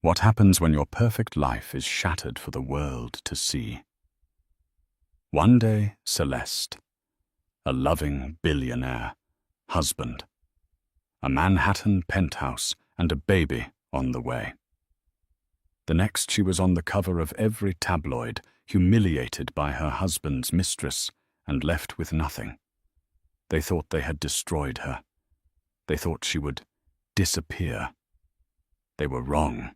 What happens when your perfect life is shattered for the world to see? One day, Celeste, a loving billionaire, husband, a Manhattan penthouse, and a baby on the way. The next, she was on the cover of every tabloid, humiliated by her husband's mistress, and left with nothing. They thought they had destroyed her. They thought she would disappear. They were wrong.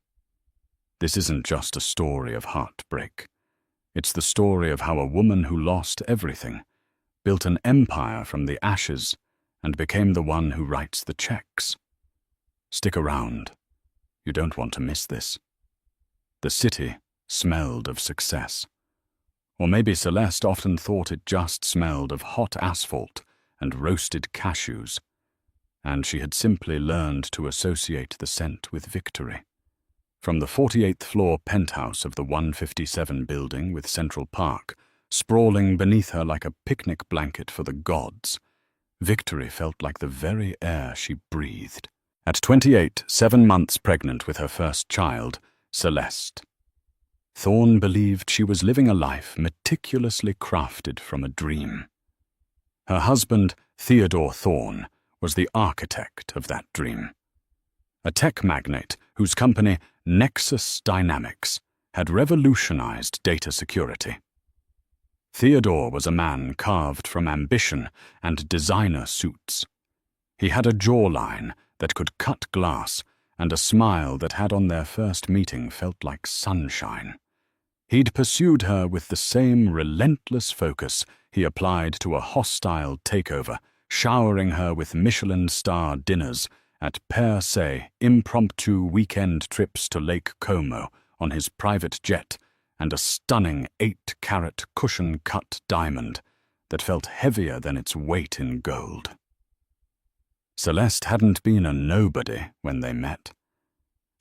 This isn't just a story of heartbreak. It's the story of how a woman who lost everything, built an empire from the ashes, and became the one who writes the checks. Stick around. You don't want to miss this. The city smelled of success. Or maybe Celeste often thought it just smelled of hot asphalt and roasted cashews, and she had simply learned to associate the scent with victory. From the 48th floor penthouse of the 157 building with Central Park, sprawling beneath her like a picnic blanket for the gods, victory felt like the very air she breathed. At 28, 7 months pregnant with her first child, Celeste, Thorne believed she was living a life meticulously crafted from a dream. Her husband, Theodore Thorne, was the architect of that dream. A tech magnate whose company, Nexus Dynamics, had revolutionized data security. Theodore was a man carved from ambition and designer suits. He had a jawline that could cut glass and a smile that had on their first meeting felt like sunshine. He'd pursued her with the same relentless focus he applied to a hostile takeover, showering her with Michelin-star dinners at per se impromptu weekend trips to Lake Como on his private jet and a stunning 8-carat cushion-cut diamond that felt heavier than its weight in gold. Celeste hadn't been a nobody when they met.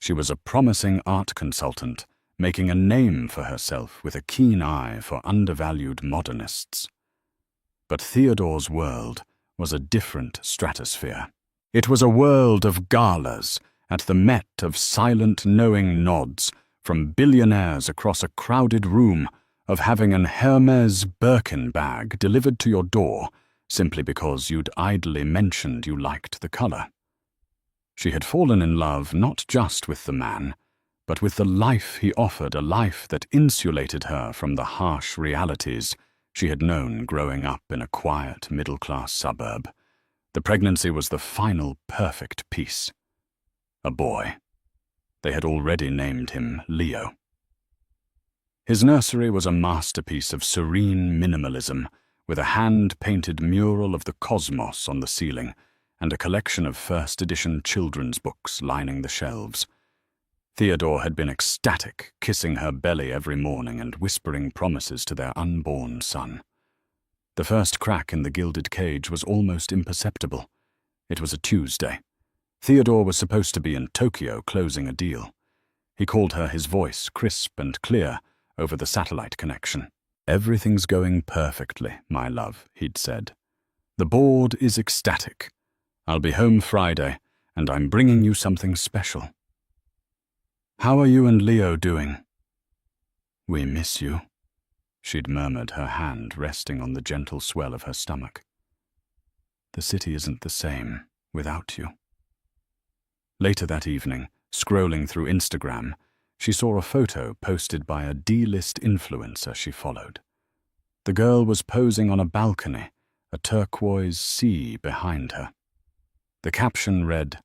She was a promising art consultant, making a name for herself with a keen eye for undervalued modernists. But Theodore's world was a different stratosphere. It was a world of galas, at the Met of silent knowing nods, from billionaires across a crowded room, of having an Hermes Birkin bag delivered to your door simply because you'd idly mentioned you liked the color. She had fallen in love not just with the man, but with the life he offered, a life that insulated her from the harsh realities she had known growing up in a quiet middle-class suburb. The pregnancy was the final perfect piece. A boy. They had already named him Leo. His nursery was a masterpiece of serene minimalism, with a hand-painted mural of the cosmos on the ceiling and a collection of first-edition children's books lining the shelves. Theodore had been ecstatic, kissing her belly every morning and whispering promises to their unborn son. The first crack in the gilded cage was almost imperceptible. It was a Tuesday. Theodore was supposed to be in Tokyo closing a deal. He called her, his voice crisp and clear, over the satellite connection. "Everything's going perfectly, my love," he'd said. "The board is ecstatic. I'll be home Friday, and I'm bringing you something special." "How are you and Leo doing?" "We miss you," she'd murmured, her hand resting on the gentle swell of her stomach. "The city isn't the same without you." Later that evening, scrolling through Instagram, she saw a photo posted by a D-list influencer she followed. The girl was posing on a balcony, a turquoise sea behind her. The caption read,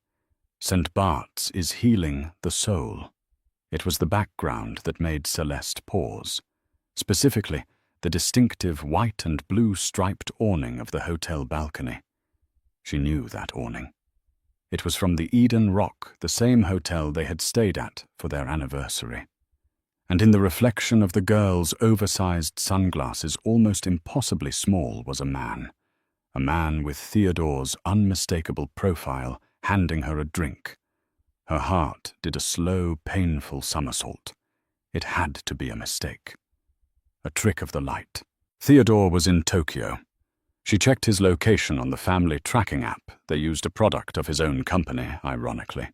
"St. Bart's is healing the soul." It was the background that made Celeste pause, specifically the distinctive white and blue striped awning of the hotel balcony. She knew that awning. It was from the Eden Rock, the same hotel they had stayed at for their anniversary. And in the reflection of the girl's oversized sunglasses, almost impossibly small, was a man with Theodore's unmistakable profile, handing her a drink. Her heart did a slow, painful somersault. It had to be a mistake. A trick of the light. Theodore was in Tokyo. She checked his location on the family tracking app. They used a product of his own company, ironically.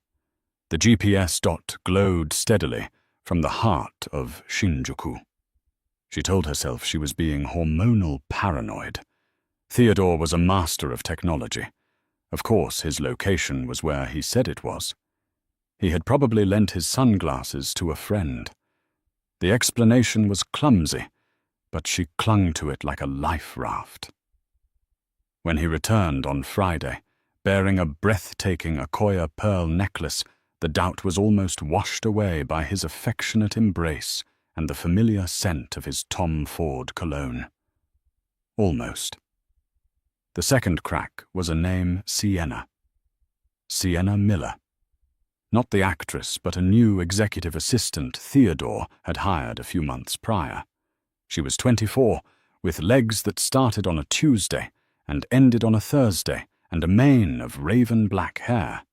The GPS dot glowed steadily from the heart of Shinjuku. She told herself she was being hormonal paranoid. Theodore was a master of technology. Of course, his location was where he said it was. He had probably lent his sunglasses to a friend. The explanation was clumsy, but she clung to it like a life raft. When he returned on Friday, bearing a breathtaking Akoya pearl necklace, the doubt was almost washed away by his affectionate embrace and the familiar scent of his Tom Ford cologne. Almost. The second crack was a name, Sienna. Sienna Miller. Not the actress, but a new executive assistant Theodore had hired a few months prior. She was 24, with legs that started on a Tuesday and ended on a Thursday, and a mane of raven black hair.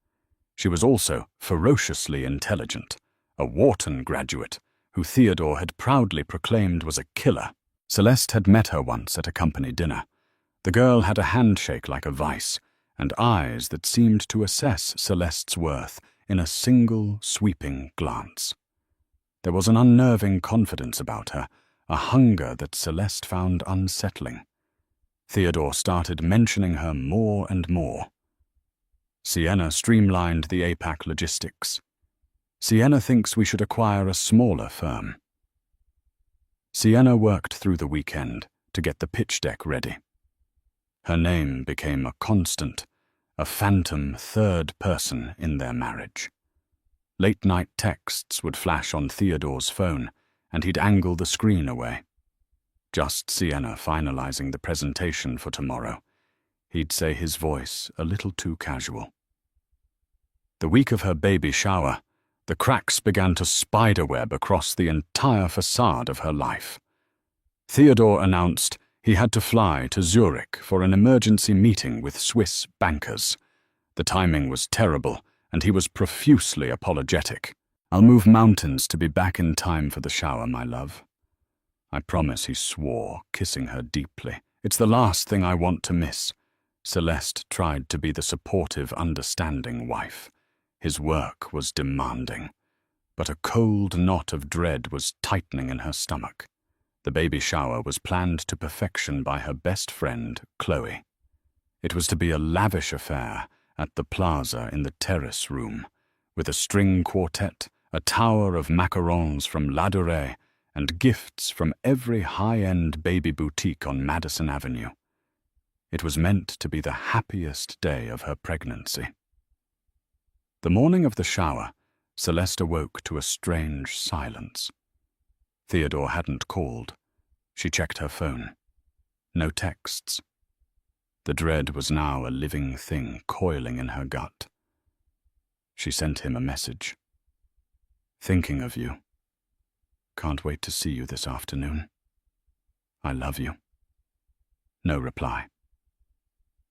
She was also ferociously intelligent, a Wharton graduate, who Theodore had proudly proclaimed was a killer. Celeste had met her once at a company dinner. The girl had a handshake like a vice, and eyes that seemed to assess Celeste's worth in a single, sweeping glance. There was an unnerving confidence about her, a hunger that Celeste found unsettling. Theodore started mentioning her more and more. Sienna streamlined the APAC logistics. Sienna thinks we should acquire a smaller firm. Sienna worked through the weekend to get the pitch deck ready. Her name became a constant, a phantom third person in their marriage. Late-night texts would flash on Theodore's phone, and he'd angle the screen away. Just Sienna finalizing the presentation for tomorrow. He'd say his voice a little too casual. The week of her baby shower, the cracks began to spiderweb across the entire facade of her life. Theodore announced he had to fly to Zurich for an emergency meeting with Swiss bankers. The timing was terrible, and he was profusely apologetic. "I'll move mountains to be back in time for the shower, my love." "I promise," he swore, kissing her deeply. "It's the last thing I want to miss." Celeste tried to be the supportive, understanding wife. His work was demanding, but a cold knot of dread was tightening in her stomach. The baby shower was planned to perfection by her best friend, Chloe. It was to be a lavish affair at the plaza in the terrace room, with a string quartet, a tower of macarons from La Durée, and gifts from every high-end baby boutique on Madison Avenue. It was meant to be the happiest day of her pregnancy. The morning of the shower, Celeste awoke to a strange silence. Theodore hadn't called. She checked her phone. No texts. The dread was now a living thing coiling in her gut. She sent him a message. "Thinking of you. Can't wait to see you this afternoon. I love you." No reply.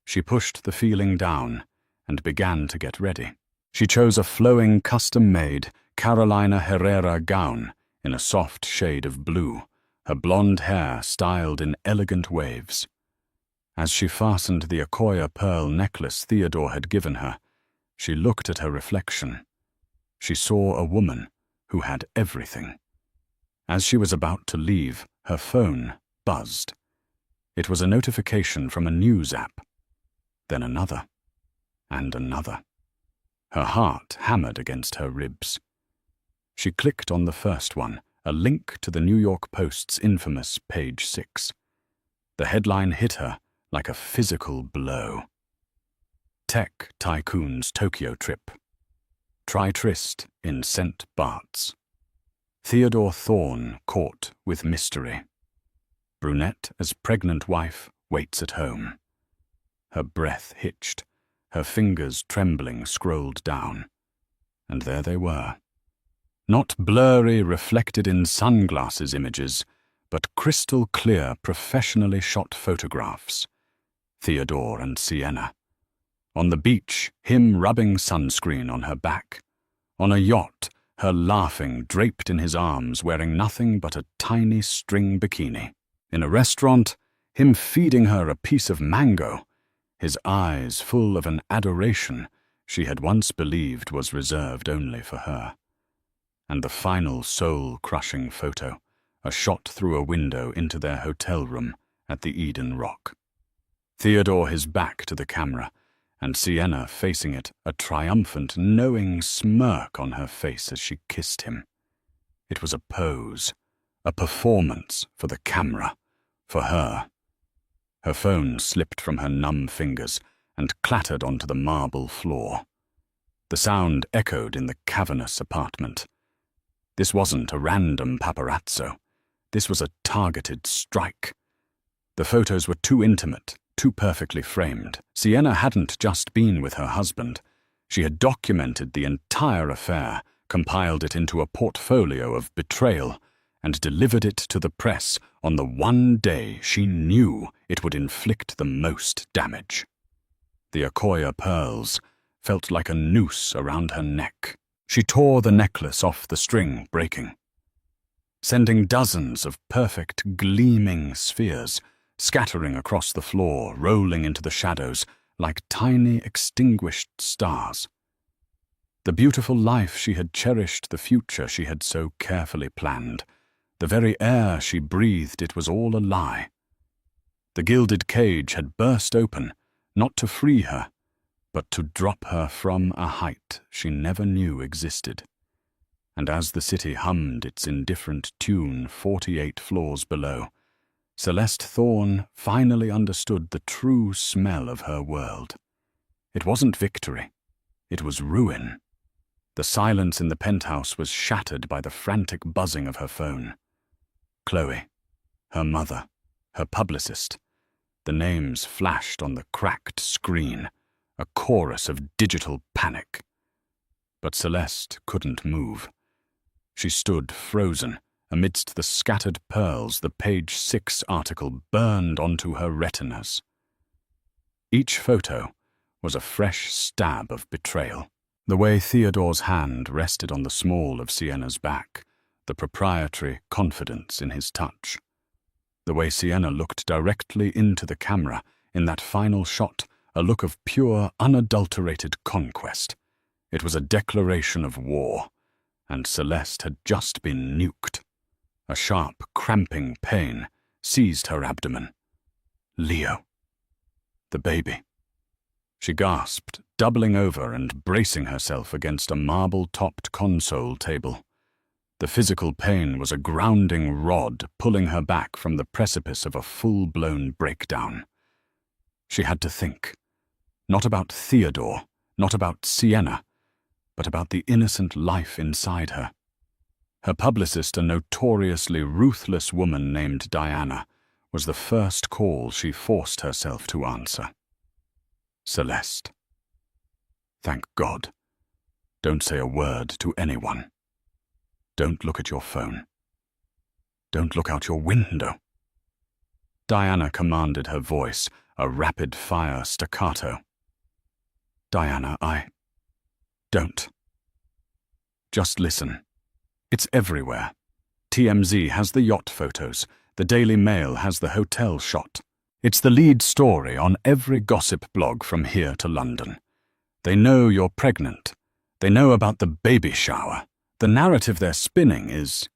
She pushed the feeling down and began to get ready. She chose a flowing, custom-made Carolina Herrera gown in a soft shade of blue, her blonde hair styled in elegant waves. As she fastened the Akoya pearl necklace Theodore had given her, she looked at her reflection. She saw a woman who had everything. As she was about to leave, her phone buzzed. It was a notification from a news app. Then another, and another. Her heart hammered against her ribs. She clicked on the first one, a link to the New York Post's infamous Page 6. The headline hit her like a physical blow. Tech Tycoon's Tokyo Trip. Try tryst in St. Bart's. Theodore Thorne caught with mystery. Brunette as pregnant wife waits at home. Her breath hitched. Her fingers trembling scrolled down. And there they were. Not blurry, reflected in sunglasses images, but crystal clear, professionally shot photographs. Theodore and Sienna. On the beach, him rubbing sunscreen on her back. On a yacht, her laughing, draped in his arms, wearing nothing but a tiny string bikini. In a restaurant, him feeding her a piece of mango, his eyes full of an adoration, she had once believed was reserved only for her. And the final soul-crushing photo, a shot through a window into their hotel room at the Eden Rock. Theodore his back to the camera, and Sienna facing it, a triumphant, knowing smirk on her face as she kissed him. It was a pose, a performance for the camera, for her. Her phone slipped from her numb fingers and clattered onto the marble floor. The sound echoed in the cavernous apartment. This wasn't a random paparazzo. This was a targeted strike. The photos were too intimate, too perfectly framed. Sienna hadn't just been with her husband. She had documented the entire affair, compiled it into a portfolio of betrayal, and delivered it to the press on the one day she knew it would inflict the most damage. The Akoya pearls felt like a noose around her neck. She tore the necklace off the string, breaking, sending dozens of perfect, gleaming spheres scattering across the floor, rolling into the shadows like tiny, extinguished stars. The beautiful life she had cherished, the future she had so carefully planned, the very air she breathed, it was all a lie. The gilded cage had burst open, not to free her, but to drop her from a height she never knew existed. And as the city hummed its indifferent tune 48 floors below, Celeste Thorne finally understood the true smell of her world. It wasn't victory. It was ruin. The silence in the penthouse was shattered by the frantic buzzing of her phone. Chloe, her mother, her publicist. The names flashed on the cracked screen, a chorus of digital panic. But Celeste couldn't move. She stood frozen amidst the scattered pearls. The Page 6 article burned onto her retinas. Each photo was a fresh stab of betrayal. The way Theodore's hand rested on the small of Sienna's back, the proprietary confidence in his touch. The way Sienna looked directly into the camera in that final shot, a look of pure, unadulterated conquest. It was a declaration of war, and Celeste had just been nuked. A sharp, cramping pain seized her abdomen. Leo. The baby. She gasped, doubling over and bracing herself against a marble-topped console table. The physical pain was a grounding rod pulling her back from the precipice of a full-blown breakdown. She had to think. Not about Theodore, not about Sienna, but about the innocent life inside her. Her publicist, a notoriously ruthless woman named Diana, was the first call she forced herself to answer. Celeste. Thank God. Don't say a word to anyone. Don't look at your phone. Don't look out your window. Diana commanded, her voice a rapid-fire staccato. Diana, don't. Just listen. It's everywhere. TMZ has the yacht photos. The Daily Mail has the hotel shot. It's the lead story on every gossip blog from here to London. They know you're pregnant. They know about the baby shower. The narrative they're spinning is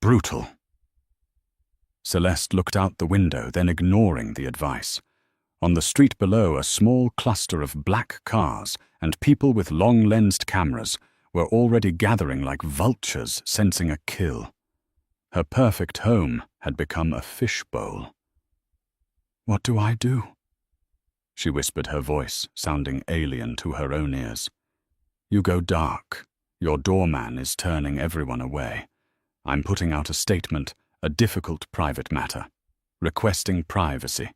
brutal. Celeste looked out the window, then ignoring the advice. On the street below, a small cluster of black cars and people with long-lensed cameras were already gathering like vultures sensing a kill. Her perfect home had become a fishbowl. What do I do? She whispered, her voice sounding alien to her own ears. You go dark. Your doorman is turning everyone away. I'm putting out a statement, a difficult private matter, requesting privacy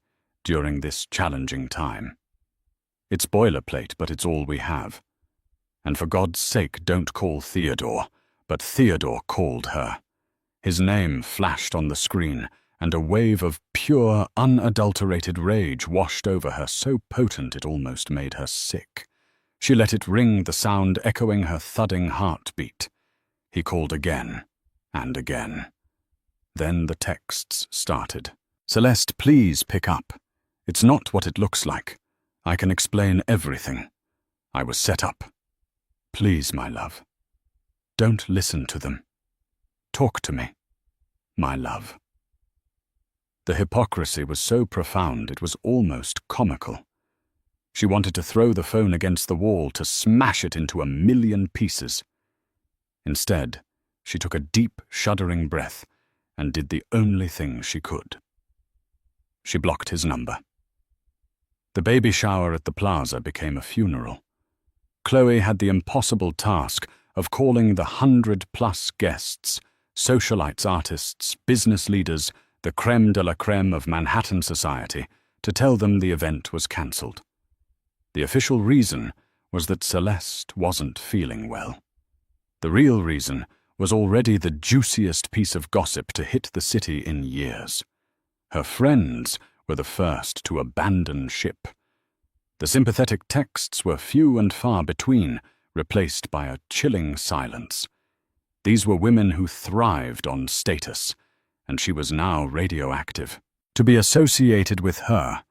during this challenging time. It's boilerplate, but it's all we have. And for God's sake, don't call Theodore, but Theodore called her. His name flashed on the screen, and a wave of pure, unadulterated rage washed over her, so potent it almost made her sick. She let it ring, the sound echoing her thudding heartbeat. He called again and again. Then the texts started. Celeste, please pick up. It's not what it looks like. I can explain everything. I was set up. Please, my love. Don't listen to them. Talk to me, my love. The hypocrisy was so profound it was almost comical. She wanted to throw the phone against the wall, to smash it into 1,000,000 pieces. Instead, she took a deep, shuddering breath and did the only thing she could. She blocked his number. The baby shower at the plaza became a funeral. Chloe had the impossible task of calling the 100+ guests, socialites, artists, business leaders, the crème de la crème of Manhattan society, to tell them the event was cancelled. The official reason was that Celeste wasn't feeling well. The real reason was already the juiciest piece of gossip to hit the city in years. Her friends were the first to abandon ship. The sympathetic texts were few and far between, replaced by a chilling silence. These were women who thrived on status, and she was now radioactive. To be associated with her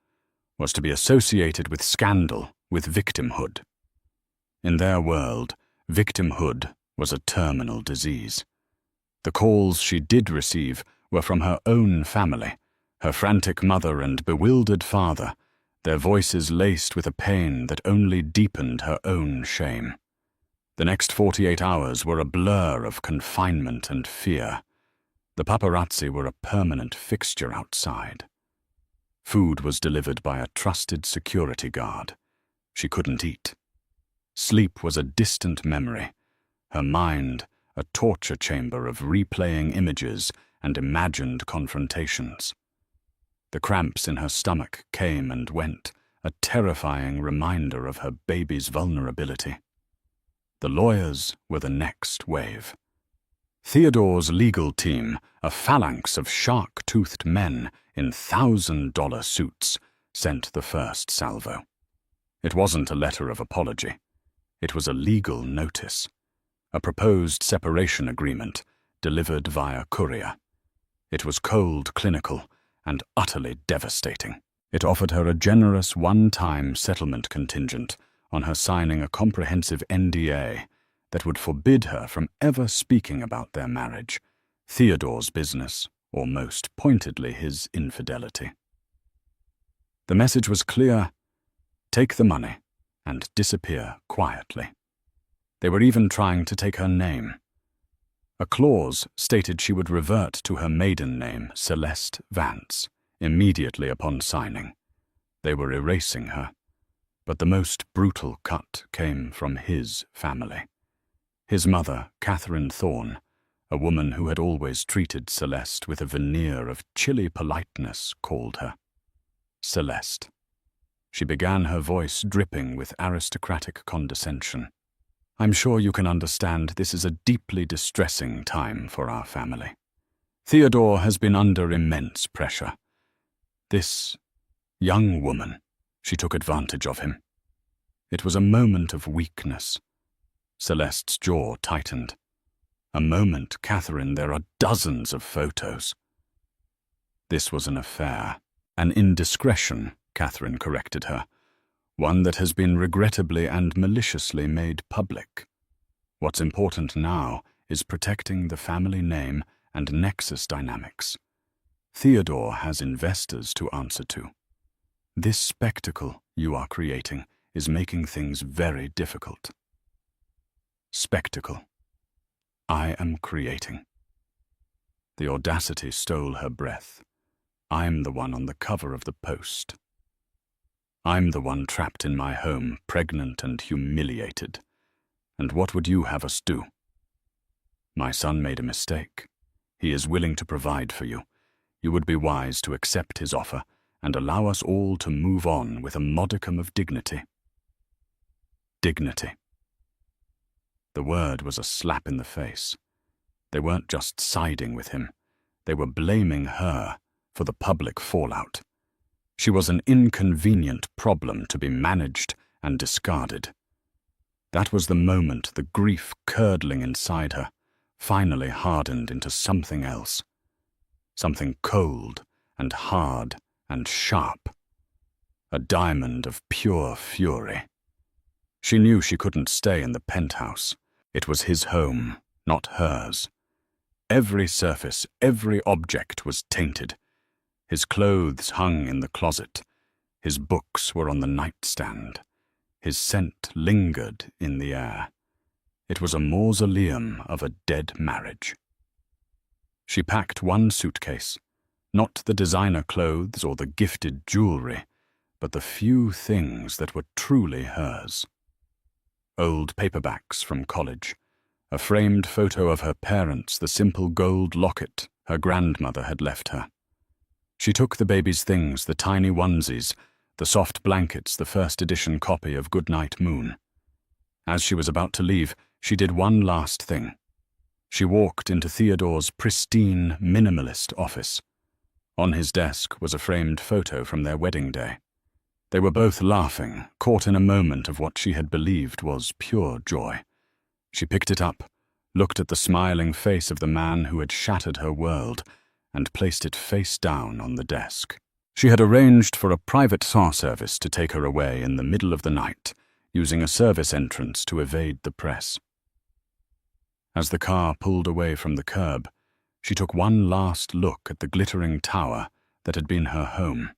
was to be associated with scandal, with victimhood. In their world, victimhood was a terminal disease. The calls she did receive were from her own family, her frantic mother and bewildered father, their voices laced with a pain that only deepened her own shame. The next 48 hours were a blur of confinement and fear. The paparazzi were a permanent fixture outside. Food was delivered by a trusted security guard. She couldn't eat. Sleep was a distant memory, her mind a torture chamber of replaying images and imagined confrontations. The cramps in her stomach came and went, a terrifying reminder of her baby's vulnerability. The lawyers were the next wave. Theodore's legal team, a phalanx of shark-toothed men in $1,000 suits, sent the first salvo. It wasn't a letter of apology. It was a legal notice, a proposed separation agreement delivered via courier. It was cold, clinical, and utterly devastating. It offered her a generous one-time settlement contingent on her signing a comprehensive NDA that would forbid her from ever speaking about their marriage, Theodore's business, or most pointedly his infidelity. The message was clear: take the money and disappear quietly. They were even trying to take her name. A clause stated she would revert to her maiden name, Celeste Vance, immediately upon signing. They were erasing her, but the most brutal cut came from his family. His mother, Catherine Thorne, a woman who had always treated Celeste with a veneer of chilly politeness, called her Celeste. She began, her voice dripping with aristocratic condescension. I'm sure you can understand this is a deeply distressing time for our family. Theodore has been under immense pressure. This young woman, she took advantage of him. It was a moment of weakness. Celeste's jaw tightened. A moment, Catherine, there are dozens of photos. This was an affair, an indiscretion, Catherine corrected her. One that has been regrettably and maliciously made public. What's important now is protecting the family name and nexus dynamics. Theodore has investors to answer to. This spectacle you are creating is making things very difficult. Spectacle. I am creating. The audacity stole her breath. I'm the one on the cover of the Post. I'm the one trapped in my home, pregnant and humiliated. And what would you have us do? My son made a mistake. He is willing to provide for you. You would be wise to accept his offer and allow us all to move on with a modicum of dignity. Dignity. The word was a slap in the face. They weren't just siding with him. They were blaming her for the public fallout. She was an inconvenient problem to be managed and discarded. That was the moment the grief curdling inside her finally hardened into something else. Something cold and hard and sharp. A diamond of pure fury. She knew she couldn't stay in the penthouse. It was his home, not hers. Every surface, every object was tainted. His clothes hung in the closet. His books were on the nightstand. His scent lingered in the air. It was a mausoleum of a dead marriage. She packed one suitcase, not the designer clothes or the gifted jewelry, but the few things that were truly hers. Old paperbacks from college, a framed photo of her parents, the simple gold locket her grandmother had left her. She took the baby's things, the tiny onesies, the soft blankets, the first edition copy of Goodnight Moon. As she was about to leave, she did one last thing. She walked into Theodore's pristine, minimalist office. On his desk was a framed photo from their wedding day. They were both laughing, caught in a moment of what she had believed was pure joy. She picked it up, looked at the smiling face of the man who had shattered her world, and placed it face down on the desk. She had arranged for a private car service to take her away in the middle of the night, using a service entrance to evade the press. As the car pulled away from the curb, she took one last look at the glittering tower that had been her home.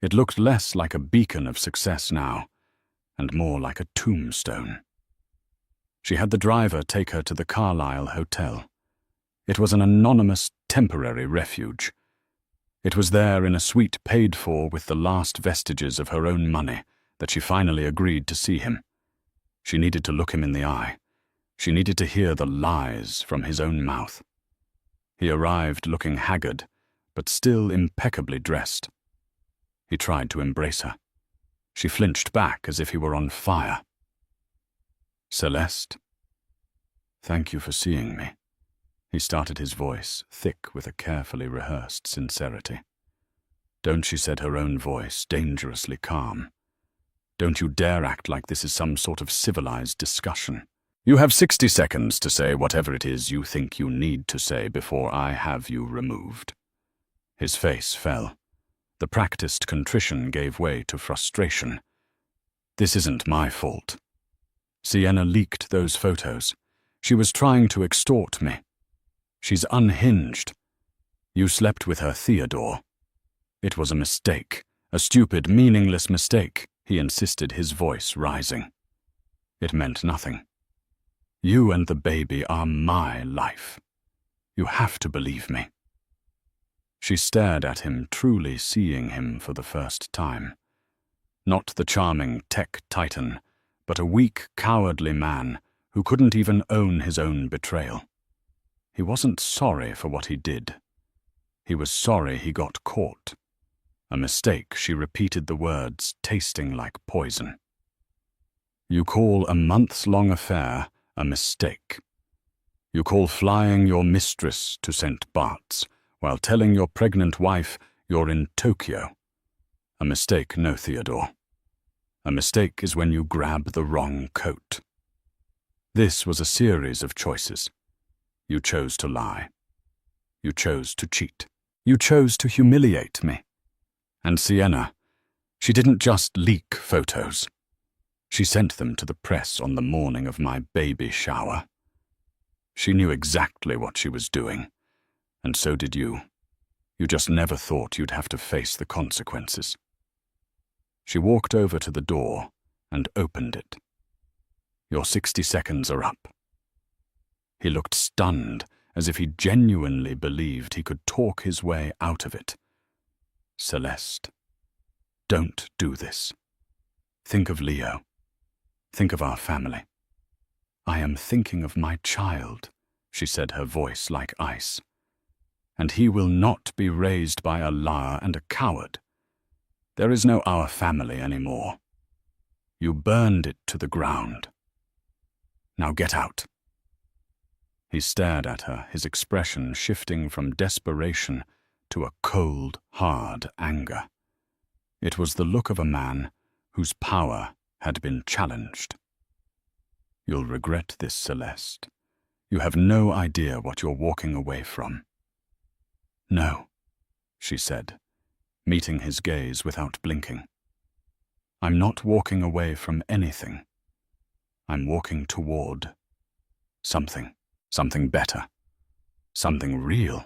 It looked less like a beacon of success now, and more like a tombstone. She had the driver take her to the Carlisle Hotel. It was an anonymous, temporary refuge. It was there in a suite paid for with the last vestiges of her own money that she finally agreed to see him. She needed to look him in the eye. She needed to hear the lies from his own mouth. He arrived looking haggard, but still impeccably dressed. He tried to embrace her. She flinched back as if he were on fire. "Celeste, thank you for seeing me." He started, his voice thick with a carefully rehearsed sincerity. "Don't," she said, her own voice dangerously calm. "Don't you dare act like this is some sort of civilized discussion. You have 60 seconds to say whatever it is you think you need to say before I have you removed." His face fell. The practiced contrition gave way to frustration. "This isn't my fault. Sienna leaked those photos. She was trying to extort me. She's unhinged. You slept with her, Theodore. It was a mistake, a stupid, meaningless mistake," he insisted, his voice rising. "It meant nothing. You and the baby are my life. You have to believe me." She stared at him, truly seeing him for the first time. Not the charming tech titan, but a weak, cowardly man who couldn't even own his own betrayal. He wasn't sorry for what he did. He was sorry he got caught. A mistake, she repeated the words, tasting like poison. You call a months-long affair a mistake. You call flying your mistress to St. Bart's while telling your pregnant wife you're in Tokyo a mistake, no, Theodore. A mistake is when you grab the wrong coat. This was a series of choices. You chose to lie. You chose to cheat. You chose to humiliate me. And Sienna, she didn't just leak photos. She sent them to the press on the morning of my baby shower. She knew exactly what she was doing, and so did you. You just never thought you'd have to face the consequences. She walked over to the door and opened it. Your 60 seconds are up. He looked stunned, as if he genuinely believed he could talk his way out of it. Celeste, don't do this. Think of Leo. Think of our family. I am thinking of my child, she said, her voice like ice. And he will not be raised by a liar and a coward. There is no our family anymore. You burned it to the ground. Now get out. He stared at her, his expression shifting from desperation to a cold, hard anger. It was the look of a man whose power had been challenged. You'll regret this, Celeste. You have no idea what you're walking away from. No, she said, meeting his gaze without blinking. I'm not walking away from anything. I'm walking toward something better, something real.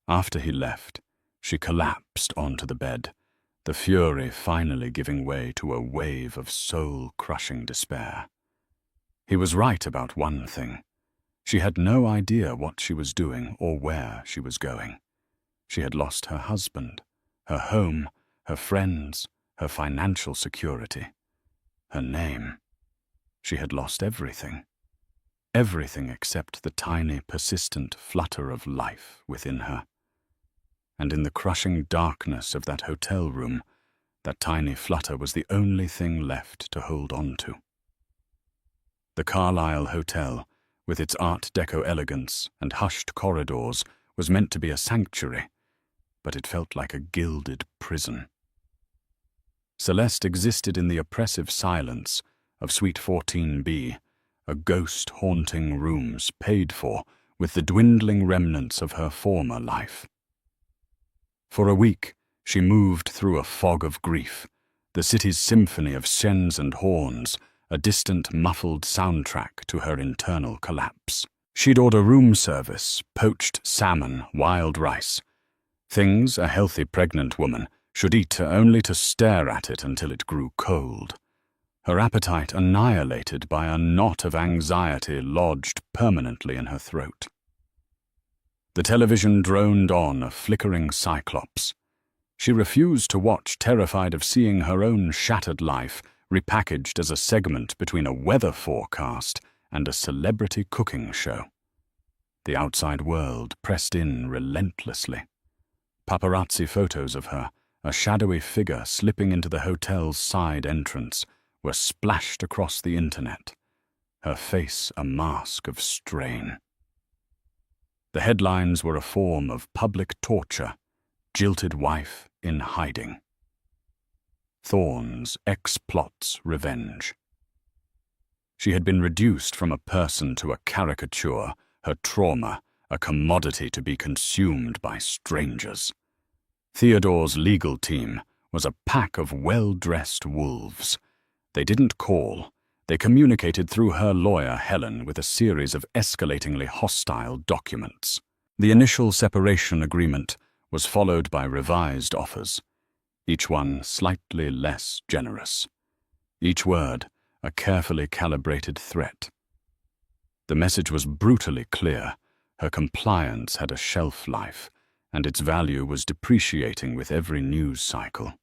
After he left, she collapsed onto the bed, the fury finally giving way to a wave of soul-crushing despair. He was right about one thing. She had no idea what she was doing or where she was going. She had lost her husband, her home, her friends, her financial security, her name. She had lost everything. Everything except the tiny, persistent flutter of life within her. And in the crushing darkness of that hotel room, that tiny flutter was the only thing left to hold on to. The Carlisle Hotel, with its Art Deco elegance and hushed corridors, was meant to be a sanctuary, but it felt like a gilded prison. Celeste existed in the oppressive silence of Suite 14B, a ghost-haunting rooms paid for with the dwindling remnants of her former life. For a week, she moved through a fog of grief, the city's symphony of shens and horns, a distant, muffled soundtrack to her internal collapse. She'd order room service, poached salmon, wild rice, things a healthy pregnant woman should eat only to stare at it until it grew cold, her appetite annihilated by a knot of anxiety lodged permanently in her throat. The television droned on, a flickering cyclops. She refused to watch, terrified of seeing her own shattered life repackaged as a segment between a weather forecast and a celebrity cooking show. The outside world pressed in relentlessly. Paparazzi photos of her, a shadowy figure slipping into the hotel's side entrance, were splashed across the internet, her face a mask of strain. The headlines were a form of public torture, jilted wife in hiding. Thorne's ex-plots revenge. She had been reduced from a person to a caricature, her trauma a commodity to be consumed by strangers. Theodore's legal team was a pack of well-dressed wolves. They didn't call. They communicated through her lawyer, Helen, with a series of escalatingly hostile documents. The initial separation agreement was followed by revised offers, each one slightly less generous. Each word a carefully calibrated threat. The message was brutally clear. Her compliance had a shelf life, and its value was depreciating with every news cycle.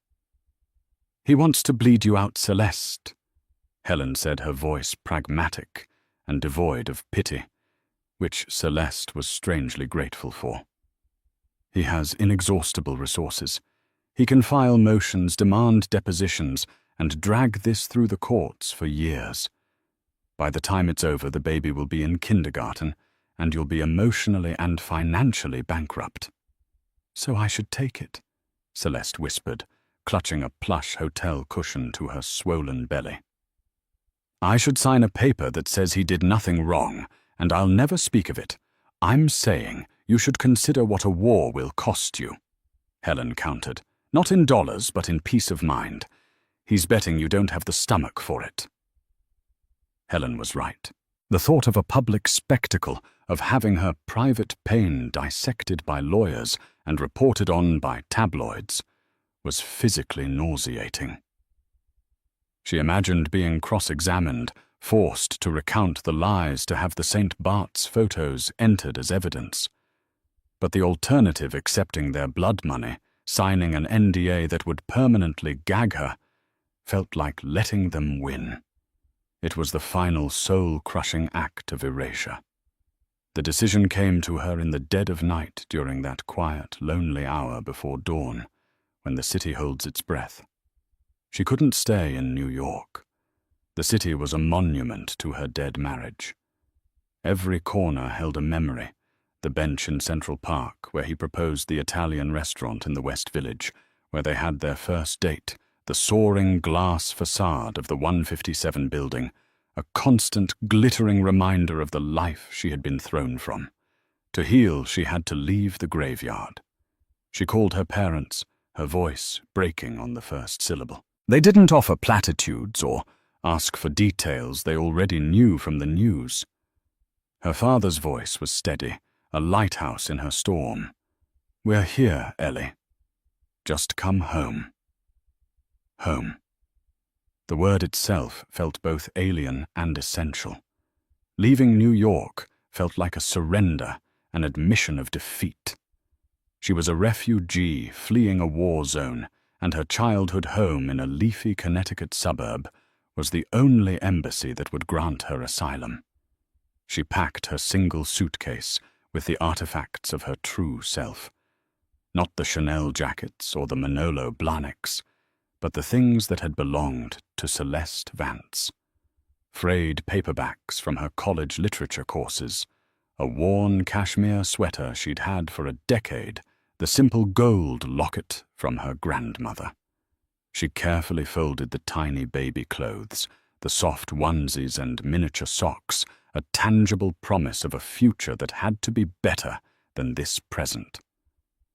"He wants to bleed you out, Celeste," Helen said, her voice pragmatic and devoid of pity, which Celeste was strangely grateful for. "He has inexhaustible resources. He can file motions, demand depositions, and drag this through the courts for years. By the time it's over, the baby will be in kindergarten, and you'll be emotionally and financially bankrupt." "So I should take it," Celeste whispered, clutching a plush hotel cushion to her swollen belly. "I should sign a paper that says he did nothing wrong, and I'll never speak of it. I'm saying you should consider what a war will cost you," Helen countered. "Not in dollars, but in peace of mind. He's betting you don't have the stomach for it." Helen was right. The thought of a public spectacle, of having her private pain dissected by lawyers and reported on by tabloids, was physically nauseating. She imagined being cross-examined, forced to recount the lies to have the St. Bart's photos entered as evidence. But the alternative, accepting their blood money, signing an NDA that would permanently gag her, felt like letting them win. It was the final soul-crushing act of erasure. The decision came to her in the dead of night during that quiet, lonely hour before dawn, when the city holds its breath. She couldn't stay in New York. The city was a monument to her dead marriage. Every corner held a memory, the bench in Central Park where he proposed the Italian restaurant in the West Village, where they had their first date, the soaring glass facade of the 157 building, a constant glittering reminder of the life she had been thrown from. To heal, she had to leave the graveyard. She called her parents, her voice breaking on the first syllable. They didn't offer platitudes or ask for details they already knew from the news. Her father's voice was steady, a lighthouse in her storm. "We're here, Ellie. Just come home." Home. The word itself felt both alien and essential. Leaving New York felt like a surrender, an admission of defeat. She was a refugee fleeing a war zone, and her childhood home in a leafy Connecticut suburb was the only embassy that would grant her asylum. She packed her single suitcase with the artifacts of her true self. Not the Chanel jackets or the Manolo Blahniks, but the things that had belonged to Celeste Vance. Frayed paperbacks from her college literature courses, a worn cashmere sweater she'd had for a decade, the simple gold locket from her grandmother. She carefully folded the tiny baby clothes, the soft onesies and miniature socks, a tangible promise of a future that had to be better than this present.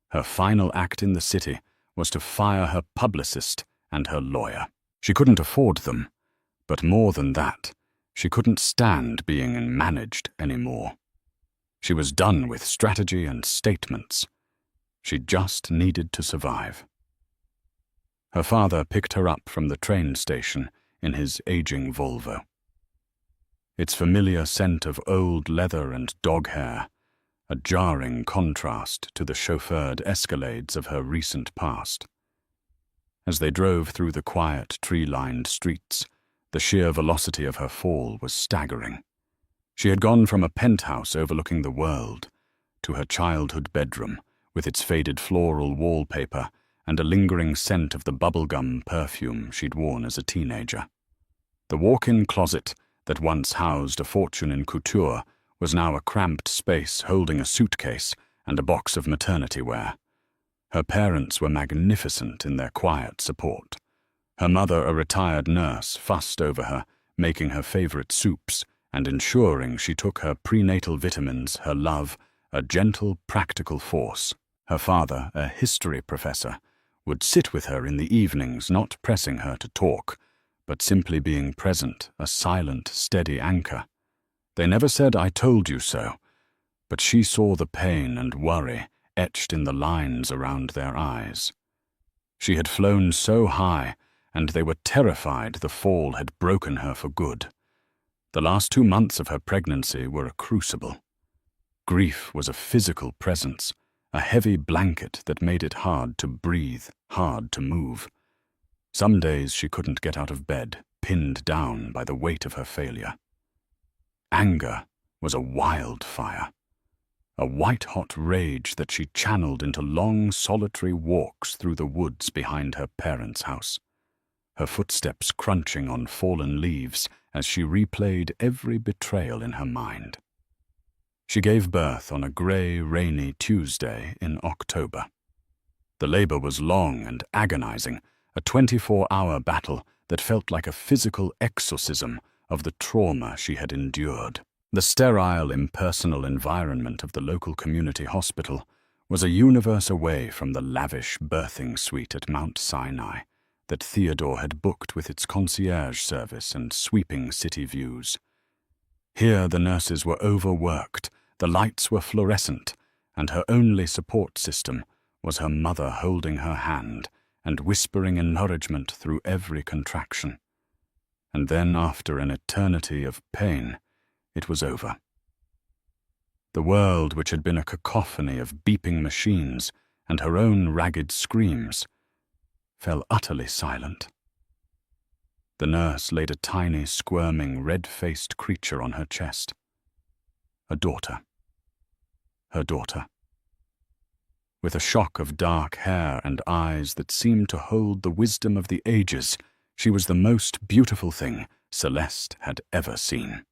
Her final act in the city was to fire her publicist and her lawyer. She couldn't afford them, but more than that, she couldn't stand being managed anymore. She was done with strategy and statements. She just needed to survive. Her father picked her up from the train station in his aging Volvo. Its familiar scent of old leather and dog hair, a jarring contrast to the chauffeured Escalades of her recent past. As they drove through the quiet, tree-lined streets, the sheer velocity of her fall was staggering. She had gone from a penthouse overlooking the world to her childhood bedroom, with its faded floral wallpaper and a lingering scent of the bubblegum perfume she'd worn as a teenager. The walk-in closet that once housed a fortune in couture was now a cramped space holding a suitcase and a box of maternity wear. Her parents were magnificent in their quiet support. Her mother, a retired nurse, fussed over her, making her favorite soups and ensuring she took her prenatal vitamins, her love, a gentle, practical force. Her father, a history professor, would sit with her in the evenings, not pressing her to talk, but simply being present, a silent, steady anchor. They never said, "I told you so," but she saw the pain and worry etched in the lines around their eyes. She had flown so high, and they were terrified the fall had broken her for good. The last 2 months of her pregnancy were a crucible. Grief was a physical presence, a heavy blanket that made it hard to breathe, hard to move. Some days she couldn't get out of bed, pinned down by the weight of her failure. Anger was a wildfire, a white-hot rage that she channeled into long, solitary walks through the woods behind her parents' house, her footsteps crunching on fallen leaves as she replayed every betrayal in her mind. She gave birth on a grey, rainy Tuesday in October. The labor was long and agonizing, a 24-hour battle that felt like a physical exorcism of the trauma she had endured. The sterile, impersonal environment of the local community hospital was a universe away from the lavish birthing suite at Mount Sinai that Theodore had booked with its concierge service and sweeping city views. Here the nurses were overworked, the lights were fluorescent, and her only support system was her mother holding her hand and whispering encouragement through every contraction. And then, after an eternity of pain, it was over. The world, which had been a cacophony of beeping machines and her own ragged screams, fell utterly silent. The nurse laid a tiny, squirming, red-faced creature on her chest. A daughter. Her daughter. With a shock of dark hair and eyes that seemed to hold the wisdom of the ages, she was the most beautiful thing Celeste had ever seen.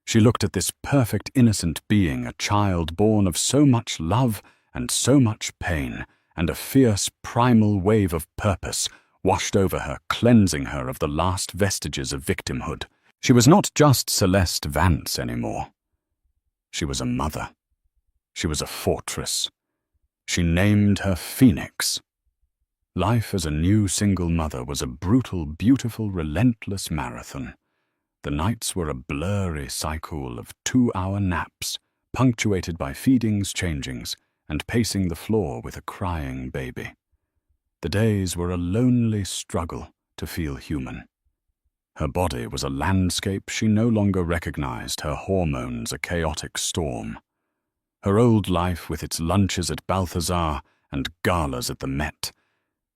She looked at this perfect, innocent being, a child born of so much love and so much pain, and a fierce, primal wave of purpose washed over her, cleansing her of the last vestiges of victimhood. She was not just Celeste Vance anymore. She was a mother. She was a fortress. She named her Phoenix. Life as a new single mother was a brutal, beautiful, relentless marathon. The nights were a blurry cycle of 2-hour naps, punctuated by feedings, changings, and pacing the floor with a crying baby. The days were a lonely struggle to feel human. Her body was a landscape she no longer recognized, her hormones a chaotic storm. Her old life, with its lunches at Balthazar and galas at the Met,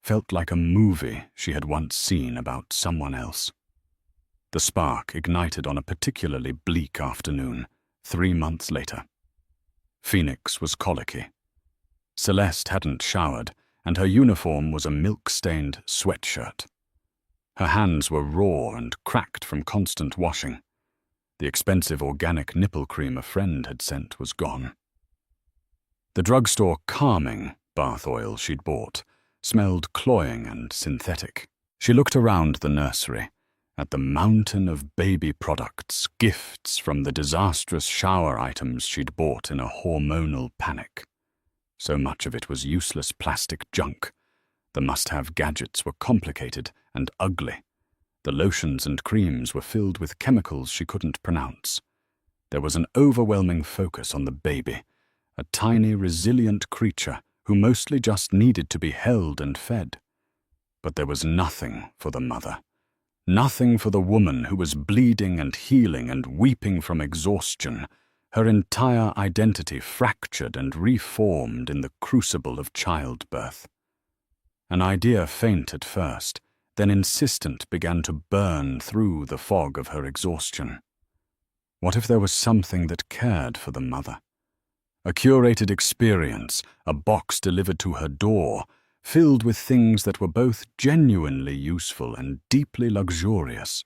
felt like a movie she had once seen about someone else. The spark ignited on a particularly bleak afternoon, 3 months later. Phoenix was colicky. Celeste hadn't showered, and her uniform was a milk-stained sweatshirt. Her hands were raw and cracked from constant washing. The expensive organic nipple cream a friend had sent was gone. The drugstore calming bath oil she'd bought smelled cloying and synthetic. She looked around the nursery, at the mountain of baby products, gifts from the disastrous shower items she'd bought in a hormonal panic. So much of it was useless plastic junk. The must-have gadgets were complicated and ugly. The lotions and creams were filled with chemicals she couldn't pronounce. There was an overwhelming focus on the baby, a tiny, resilient creature who mostly just needed to be held and fed. But there was nothing for the mother. Nothing for the woman who was bleeding and healing and weeping from exhaustion, her entire identity fractured and reformed in the crucible of childbirth. An idea faint at first, then insistent, began to burn through the fog of her exhaustion. What if there was something that cared for the mother? A curated experience, a box delivered to her door, filled with things that were both genuinely useful and deeply luxurious.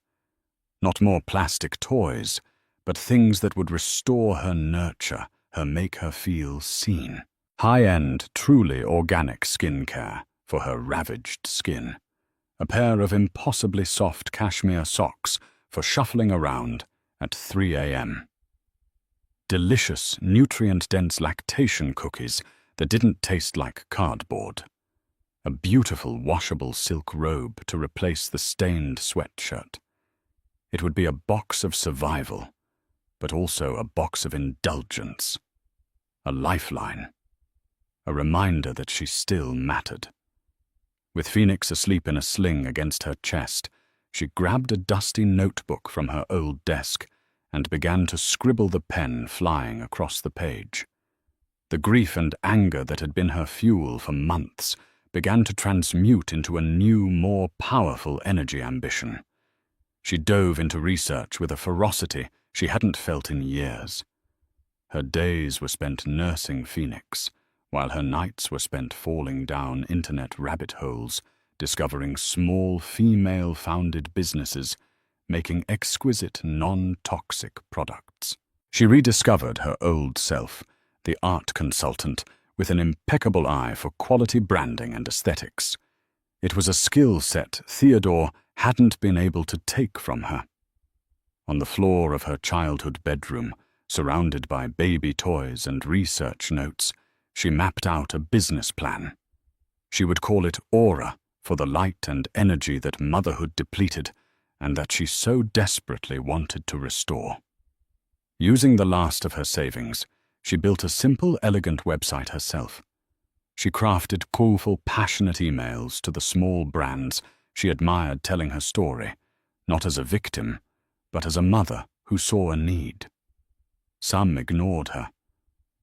Not more plastic toys, but things that would restore her nurture, make her feel seen. High-end, truly organic skincare for her ravaged skin. A pair of impossibly soft cashmere socks for shuffling around at 3 a.m. Delicious, nutrient-dense lactation cookies that didn't taste like cardboard. A beautiful washable silk robe to replace the stained sweatshirt. It would be a box of survival, but also a box of indulgence. A lifeline. A reminder that she still mattered. With Phoenix asleep in a sling against her chest, she grabbed a dusty notebook from her old desk and began to scribble the pen flying across the page. The grief and anger that had been her fuel for months began to transmute into a new, more powerful energy ambition. She dove into research with a ferocity she hadn't felt in years. Her days were spent nursing Phoenix, while her nights were spent falling down internet rabbit holes, discovering small female-founded businesses, making exquisite, non-toxic products. She rediscovered her old self, the art consultant, with an impeccable eye for quality branding and aesthetics. It was a skill set Theodore hadn't been able to take from her. On the floor of her childhood bedroom, surrounded by baby toys and research notes, she mapped out a business plan. She would call it Aura, for the light and energy that motherhood depleted and that she so desperately wanted to restore. Using the last of her savings, she built a simple, elegant website herself. She crafted coolful, passionate emails to the small brands she admired telling her story, not as a victim, but as a mother who saw a need. Some ignored her,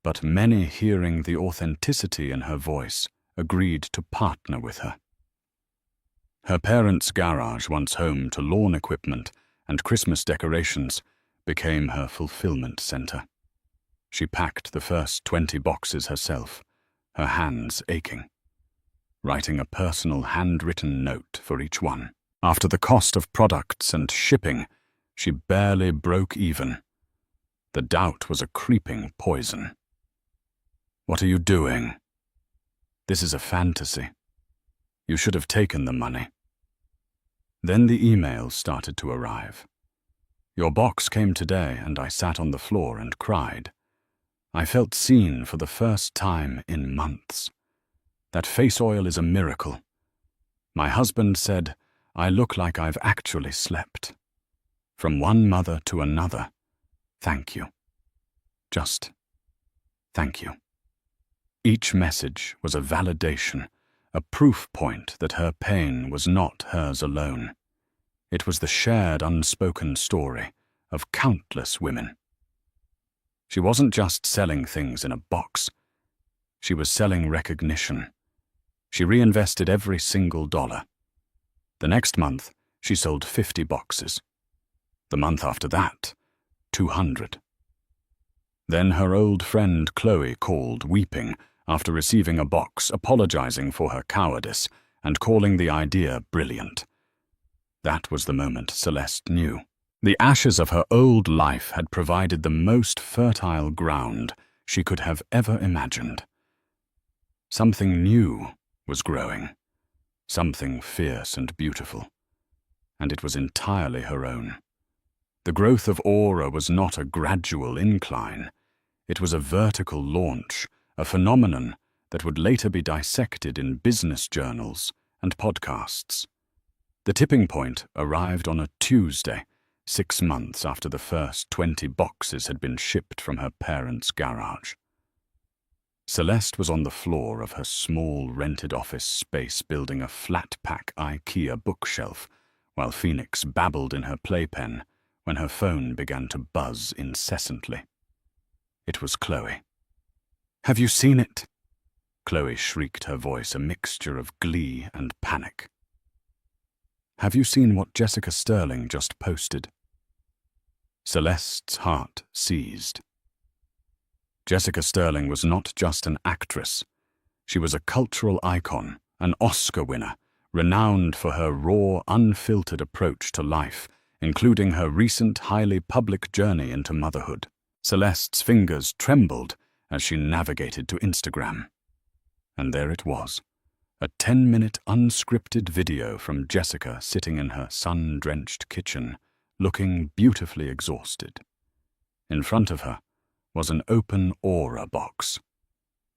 but many, hearing the authenticity in her voice, agreed to partner with her. Her parents' garage, once home to lawn equipment and Christmas decorations, became her fulfillment center. She packed the first 20 boxes herself, her hands aching, writing a personal handwritten note for each one. After the cost of products and shipping, she barely broke even. The doubt was a creeping poison. "What are you doing? This is a fantasy. You should have taken the money." Then the emails started to arrive. "Your box came today and I sat on the floor and cried. I felt seen for the first time in months. That face oil is a miracle. My husband said, I look like I've actually slept. From one mother to another, thank you. Just thank you. Each message was a validation, a proof point that her pain was not hers alone. It was the shared unspoken story of countless women. She wasn't just selling things in a box. She was selling recognition. She reinvested every single dollar. The next month, she sold 50 boxes. The month after that, 200. Then her old friend Chloe called, weeping, after receiving a box, apologizing for her cowardice and calling the idea brilliant. That was the moment Celeste knew. The ashes of her old life had provided the most fertile ground she could have ever imagined. Something new was growing, something fierce and beautiful, and it was entirely her own. The growth of Aura was not a gradual incline. It was a vertical launch, a phenomenon that would later be dissected in business journals and podcasts. The tipping point arrived on a Tuesday, 6 months after the first 20 boxes had been shipped from her parents' garage. Celeste was on the floor of her small rented office space building a flat-pack IKEA bookshelf while Phoenix babbled in her playpen when her phone began to buzz incessantly. It was Chloe. "Have you seen it?" Chloe shrieked, her voice a mixture of glee and panic. "Have you seen what Jessica Sterling just posted?" Celeste's heart seized. Jessica Sterling was not just an actress. She was a cultural icon, an Oscar winner, renowned for her raw, unfiltered approach to life, including her recent, highly public journey into motherhood. Celeste's fingers trembled as she navigated to Instagram. And there it was, a 10-minute unscripted video from Jessica sitting in her sun-drenched kitchen, looking beautifully exhausted. In front of her was an open Aura box.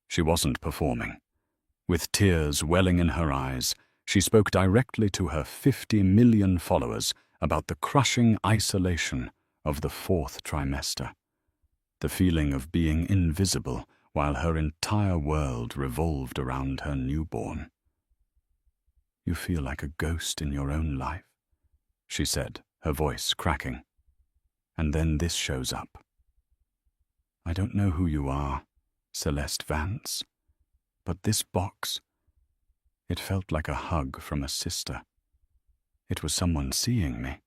She wasn't performing. With tears welling in her eyes, she spoke directly to her 50 million followers about the crushing isolation of the 4th trimester, the feeling of being invisible while her entire world revolved around her newborn. "You feel like a ghost in your own life," she said, her voice cracking. "And then this shows up. I don't know who you are, Celeste Vance, but this box, it felt like a hug from a sister. It was someone seeing me."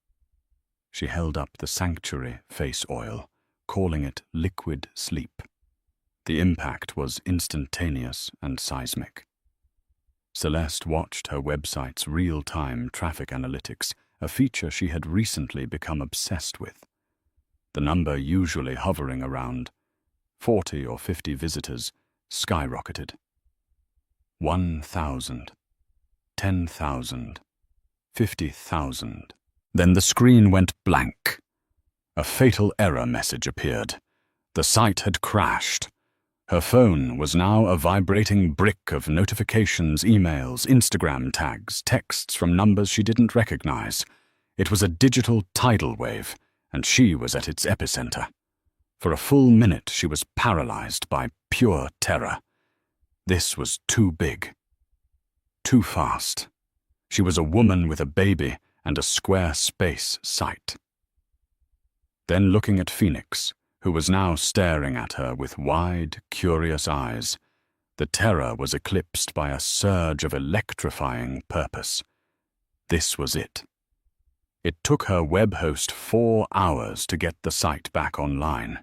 She held up the Sanctuary face oil, calling it liquid sleep. The impact was instantaneous and seismic. Celeste watched her website's real-time traffic analytics, a feature she had recently become obsessed with. The number usually hovering around 40 or 50 visitors skyrocketed. 1,000, 10,000, 50,000. Then the screen went blank. A fatal error message appeared. The site had crashed. Her phone was now a vibrating brick of notifications, emails, Instagram tags, texts from numbers she didn't recognize. It was a digital tidal wave, and she was at its epicenter. For a full minute, she was paralyzed by pure terror. This was too big. Too fast. She was a woman with a baby and a Squarespace site. Then looking at Phoenix, who was now staring at her with wide, curious eyes, the terror was eclipsed by a surge of electrifying purpose. This was it. It took her web host 4 hours to get the site back online.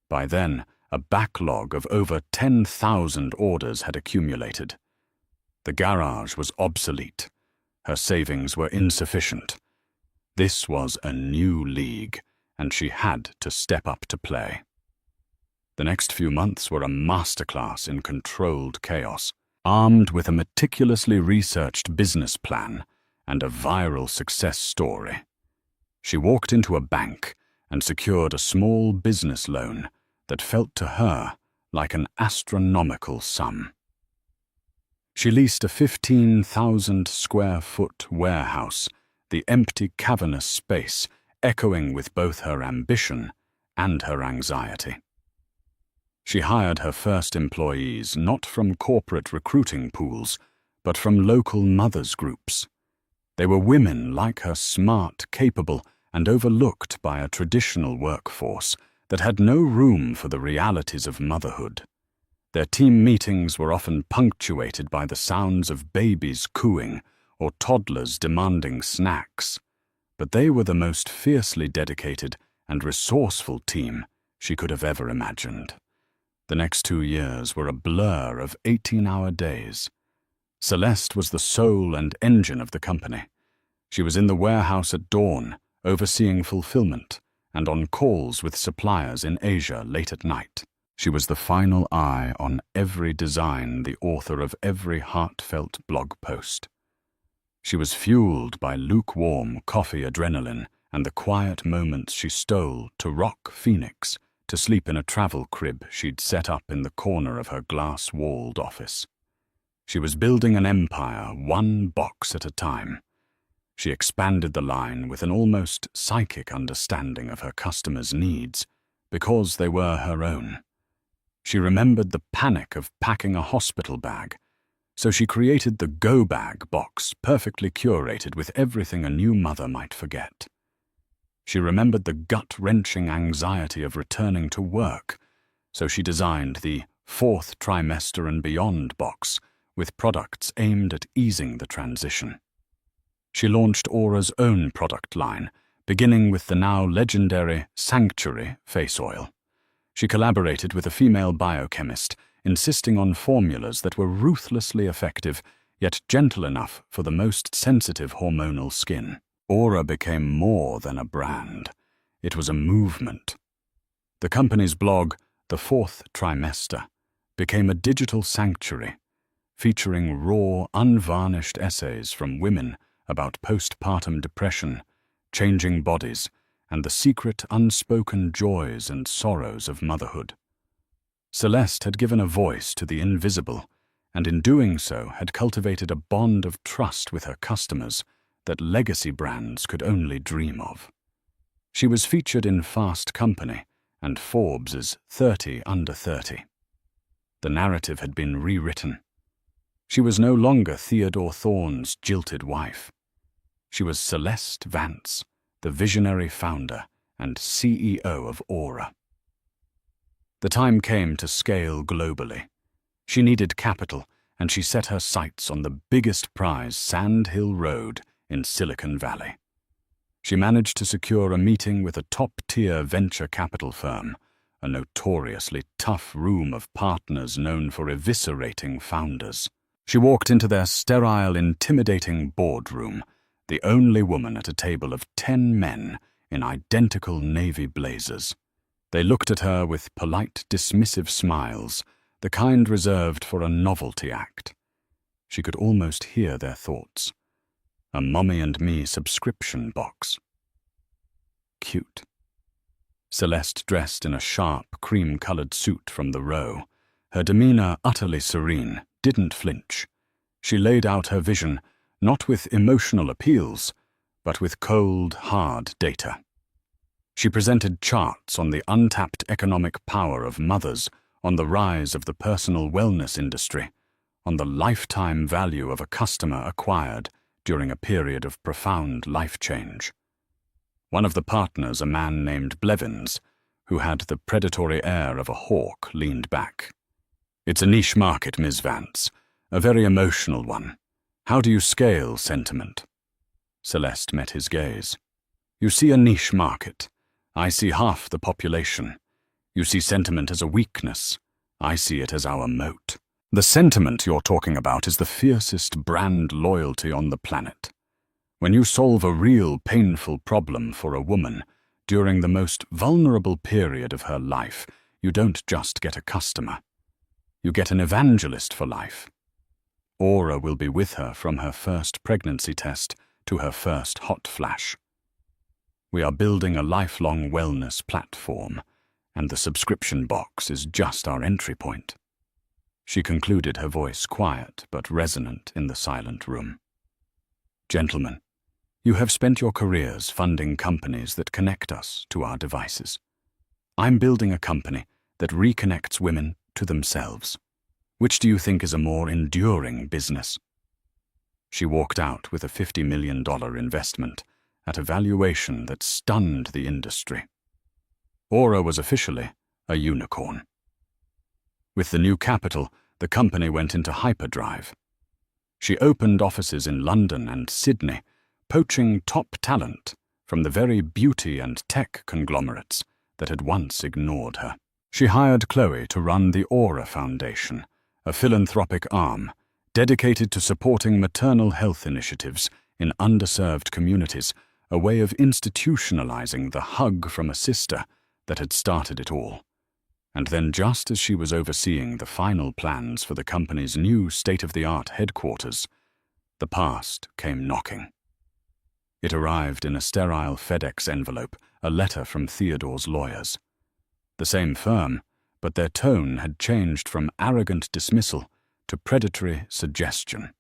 By then, a backlog of over 10,000 orders had accumulated. The garage was obsolete. Her savings were insufficient. This was a new league, and she had to step up to play. The next few months were a masterclass in controlled chaos, armed with a meticulously researched business plan and a viral success story. She walked into a bank and secured a small business loan that felt to her like an astronomical sum. She leased a 15,000-square-foot warehouse, the empty, cavernous space echoing with both her ambition and her anxiety. She hired her first employees not from corporate recruiting pools, but from local mothers' groups. They were women like her, smart, capable, and overlooked by a traditional workforce that had no room for the realities of motherhood. Their team meetings were often punctuated by the sounds of babies cooing or toddlers demanding snacks, but they were the most fiercely dedicated and resourceful team she could have ever imagined. The next 2 years were a blur of 18-hour days. Celeste was the soul and engine of the company. She was in the warehouse at dawn, overseeing fulfillment, and on calls with suppliers in Asia late at night. She was the final eye on every design, the author of every heartfelt blog post. She was fueled by lukewarm coffee adrenaline and the quiet moments she stole to rock Phoenix, to sleep in a travel crib she'd set up in the corner of her glass-walled office. She was building an empire, one box at a time. She expanded the line with an almost psychic understanding of her customers' needs, because they were her own. She remembered the panic of packing a hospital bag, so she created the Go Bag box, perfectly curated with everything a new mother might forget. She remembered the gut-wrenching anxiety of returning to work, so she designed the 4th trimester and beyond box with products aimed at easing the transition. She launched Aura's own product line, beginning with the now legendary Sanctuary face oil. She collaborated with a female biochemist, insisting on formulas that were ruthlessly effective, yet gentle enough for the most sensitive hormonal skin. Aura became more than a brand. It was a movement. The company's blog, The 4th Trimester, became a digital sanctuary, featuring raw, unvarnished essays from women about postpartum depression, changing bodies, and the secret, unspoken joys and sorrows of motherhood. Celeste had given a voice to the invisible, and in doing so had cultivated a bond of trust with her customers that legacy brands could only dream of. She was featured in Fast Company and Forbes' 30 Under 30. The narrative had been rewritten. She was no longer Theodore Thorne's jilted wife. She was Celeste Vance, the visionary founder and CEO of Aura. The time came to scale globally. She needed capital, and she set her sights on the biggest prize, Sand Hill Road in Silicon Valley. She managed to secure a meeting with a top-tier venture capital firm, a notoriously tough room of partners known for eviscerating founders. She walked into their sterile, intimidating boardroom, the only woman at a table of 10 men in identical navy blazers. They looked at her with polite, dismissive smiles, the kind reserved for a novelty act. She could almost hear their thoughts. A Mommy and Me subscription box. Cute. Celeste dressed in a sharp, cream-colored suit from the Row, her demeanor utterly serene, didn't flinch. She laid out her vision, not with emotional appeals, but with cold, hard data. She presented charts on the untapped economic power of mothers, on the rise of the personal wellness industry, on the lifetime value of a customer acquired during a period of profound life change. One of the partners, a man named Blevins, who had the predatory air of a hawk, leaned back. "It's a niche market, Ms. Vance, a very emotional one. How do you scale sentiment?" Celeste met his gaze. "You see a niche market. I see half the population. You see sentiment as a weakness. I see it as our moat. The sentiment you're talking about is the fiercest brand loyalty on the planet. When you solve a real painful problem for a woman during the most vulnerable period of her life, you don't just get a customer. You get an evangelist for life. Aura will be with her from her first pregnancy test to her first hot flash. We are building a lifelong wellness platform, and the subscription box is just our entry point." She concluded, her voice quiet but resonant in the silent room. Gentlemen, you have spent your careers funding companies that connect us to our devices. I'm building a company that reconnects women to themselves. Which do you think is a more enduring business? She walked out with a $50 million investment at a valuation that stunned the industry. Aura was officially a unicorn. With the new capital, the company went into hyperdrive. She opened offices in London and Sydney, poaching top talent from the very beauty and tech conglomerates that had once ignored her. She hired Chloe to run the Aura Foundation, a philanthropic arm dedicated to supporting maternal health initiatives in underserved communities, a way of institutionalizing the hug from a sister that had started it all. And then, just as she was overseeing the final plans for the company's new state-of-the-art headquarters, the past came knocking. It arrived in a sterile FedEx envelope, a letter from Theodore's lawyers. The same firm, but their tone had changed from arrogant dismissal to predatory suggestion.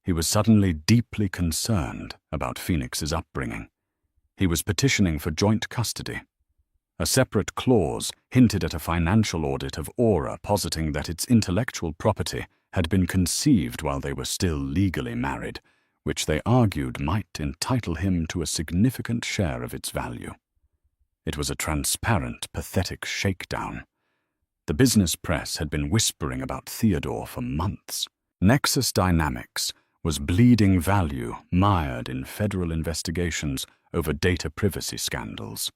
He was suddenly deeply concerned about Phoenix's upbringing. He was petitioning for joint custody. A separate clause hinted at a financial audit of Aura, positing that its intellectual property had been conceived while they were still legally married, which they argued might entitle him to a significant share of its value. It was a transparent, pathetic shakedown. The business press had been whispering about Theodore for months. Nexus Dynamics was bleeding value mired in federal investigations over data privacy scandals.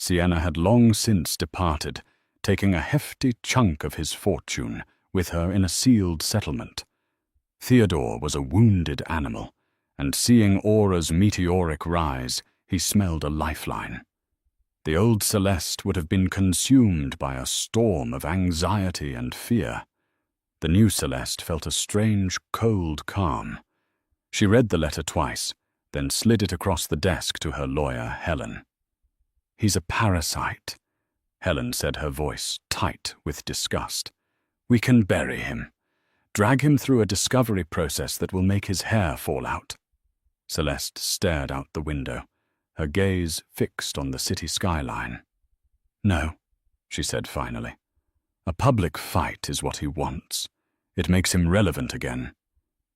Sienna had long since departed, taking a hefty chunk of his fortune with her in a sealed settlement. Theodore was a wounded animal, and seeing Aura's meteoric rise, he smelled a lifeline. The old Celeste would have been consumed by a storm of anxiety and fear. The new Celeste felt a strange, cold calm. She read the letter twice, then slid it across the desk to her lawyer, Helen. "He's a parasite," Helen said, her voice tight with disgust. "We can bury him. Drag him through a discovery process that will make his hair fall out." Celeste stared out the window, her gaze fixed on the city skyline. "No," she said finally. "A public fight is what he wants. It makes him relevant again.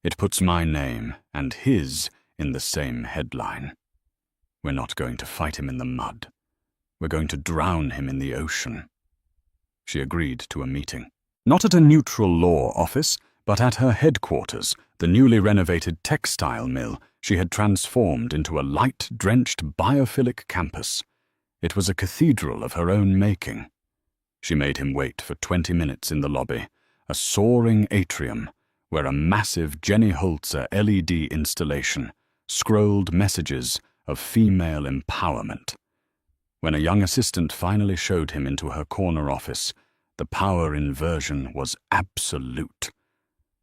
It puts my name and his in the same headline. We're not going to fight him in the mud. We're going to drown him in the ocean." She agreed to a meeting. Not at a neutral law office, but at her headquarters, the newly renovated textile mill she had transformed into a light-drenched biophilic campus. It was a cathedral of her own making. She made him wait for 20 minutes in the lobby, a soaring atrium where a massive Jenny Holzer LED installation scrolled messages of female empowerment. When a young assistant finally showed him into her corner office, the power inversion was absolute.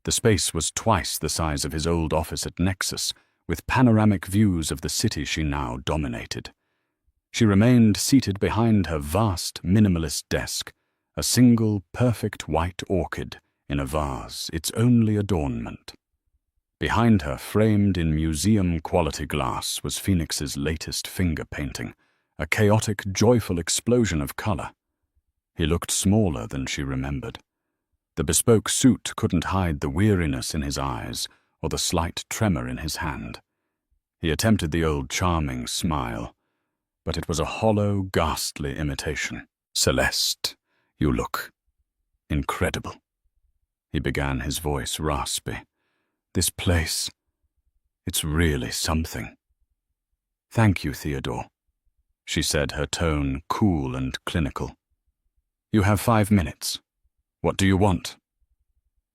The space was twice the size of his old office at Nexus, with panoramic views of the city she now dominated. She remained seated behind her vast, minimalist desk, a single, perfect white orchid in a vase, its only adornment. Behind her, framed in museum-quality glass, was Phoenix's latest finger painting, a chaotic, joyful explosion of color. He looked smaller than she remembered. The bespoke suit couldn't hide the weariness in his eyes or the slight tremor in his hand. He attempted the old charming smile, but it was a hollow, ghastly imitation. "Celeste, you look incredible." He began, his voice raspy. "This place, it's really something." "Thank you, Theodore," she said, her tone cool and clinical. "You have 5 minutes. What do you want?"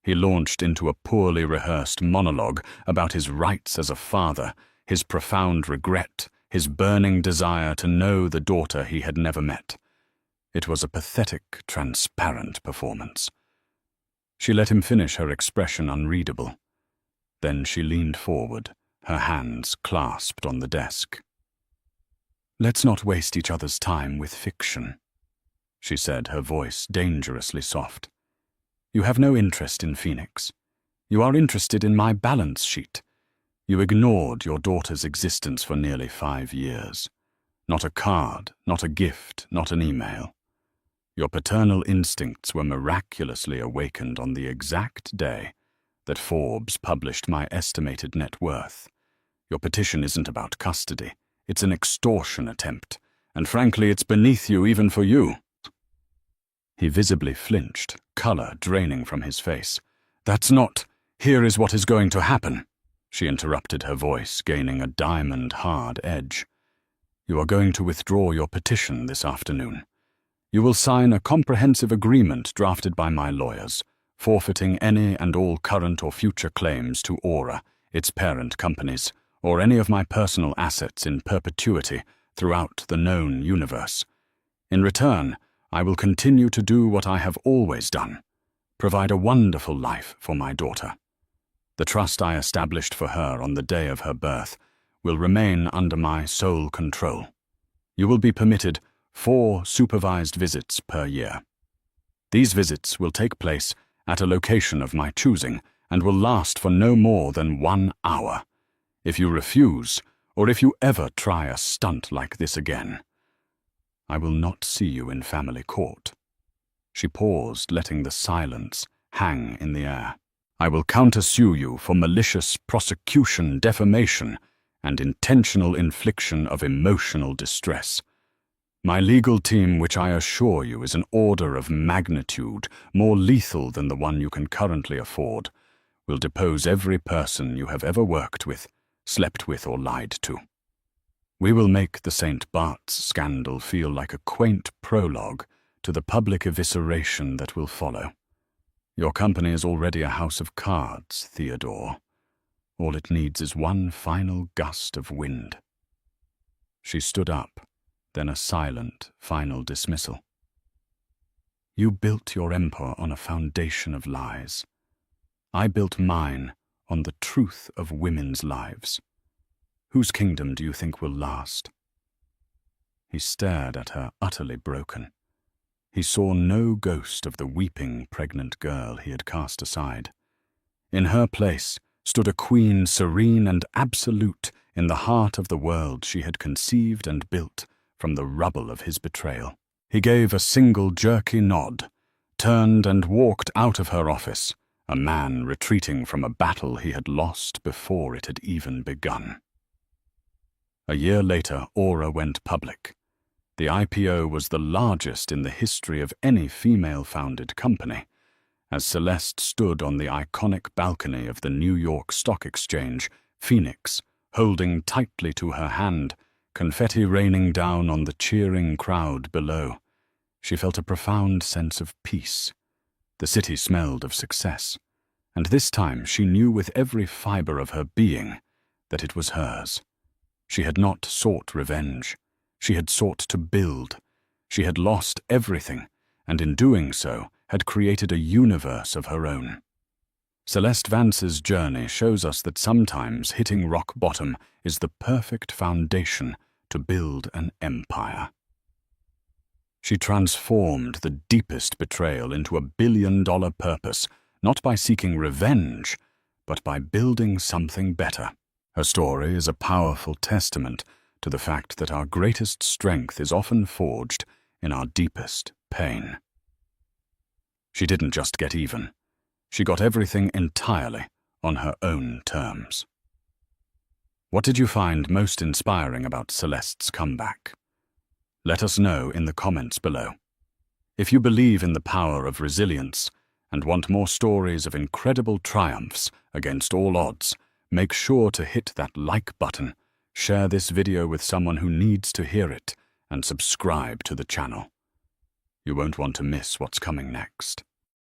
He launched into a poorly rehearsed monologue about his rights as a father, his profound regret, his burning desire to know the daughter he had never met. It was a pathetic, transparent performance. She let him finish, her expression unreadable. Then she leaned forward, her hands clasped on the desk. "Let's not waste each other's time with fiction," she said, her voice dangerously soft. You have no interest in Phoenix. You are interested in my balance sheet. You ignored your daughter's existence for nearly 5 years. Not a card, not a gift, not an email. Your paternal instincts were miraculously awakened on the exact day that Forbes published my estimated net worth. Your petition isn't about custody. It's an extortion attempt, and frankly, it's beneath you even for you. He visibly flinched, color draining from his face. That's not, here is what is going to happen, she interrupted, her voice gaining a diamond-hard edge. You are going to withdraw your petition this afternoon. You will sign a comprehensive agreement drafted by my lawyers, forfeiting any and all current or future claims to Aura, its parent companies, or any of my personal assets in perpetuity throughout the known universe. In return, I will continue to do what I have always done, provide a wonderful life for my daughter. The trust I established for her on the day of her birth will remain under my sole control. You will be permitted 4 supervised visits per year. These visits will take place at a location of my choosing and will last for no more than 1 hour. If you refuse, or if you ever try a stunt like this again, I will not see you in family court. She paused, letting the silence hang in the air. I will countersue you for malicious prosecution, defamation, and intentional infliction of emotional distress. My legal team, which I assure you is an order of magnitude more lethal than the one you can currently afford, will depose every person you have ever worked with, slept with, or lied to. We will make the St. Bart's scandal feel like a quaint prologue to the public evisceration that will follow. Your company is already a house of cards, Theodore. All it needs is one final gust of wind. She stood up, then a silent, final dismissal. You built your empire on a foundation of lies. I built mine on the truth of women's lives. Whose kingdom do you think will last? He stared at her, utterly broken. He saw no ghost of the weeping, pregnant girl he had cast aside. In her place stood a queen serene and absolute in the heart of the world she had conceived and built from the rubble of his betrayal. He gave a single jerky nod, turned and walked out of her office, a man retreating from a battle he had lost before it had even begun. A year later, Aura went public. The IPO was the largest in the history of any female-founded company. As Celeste stood on the iconic balcony of the New York Stock Exchange, Phoenix, holding tightly to her hand, confetti raining down on the cheering crowd below, she felt a profound sense of peace. The city smelled of success, and this time she knew with every fiber of her being that it was hers. She had not sought revenge. She had sought to build. She had lost everything, and in doing so had created a universe of her own. Celeste Vance's journey shows us that sometimes hitting rock bottom is the perfect foundation to build an empire. She transformed the deepest betrayal into a billion-dollar purpose, not by seeking revenge, but by building something better. Her story is a powerful testament to the fact that our greatest strength is often forged in our deepest pain. She didn't just get even. She got everything entirely on her own terms. What did you find most inspiring about Celeste's comeback? Let us know in the comments below. If you believe in the power of resilience and want more stories of incredible triumphs against all odds, make sure to hit that like button, share this video with someone who needs to hear it, and subscribe to the channel. You won't want to miss what's coming next.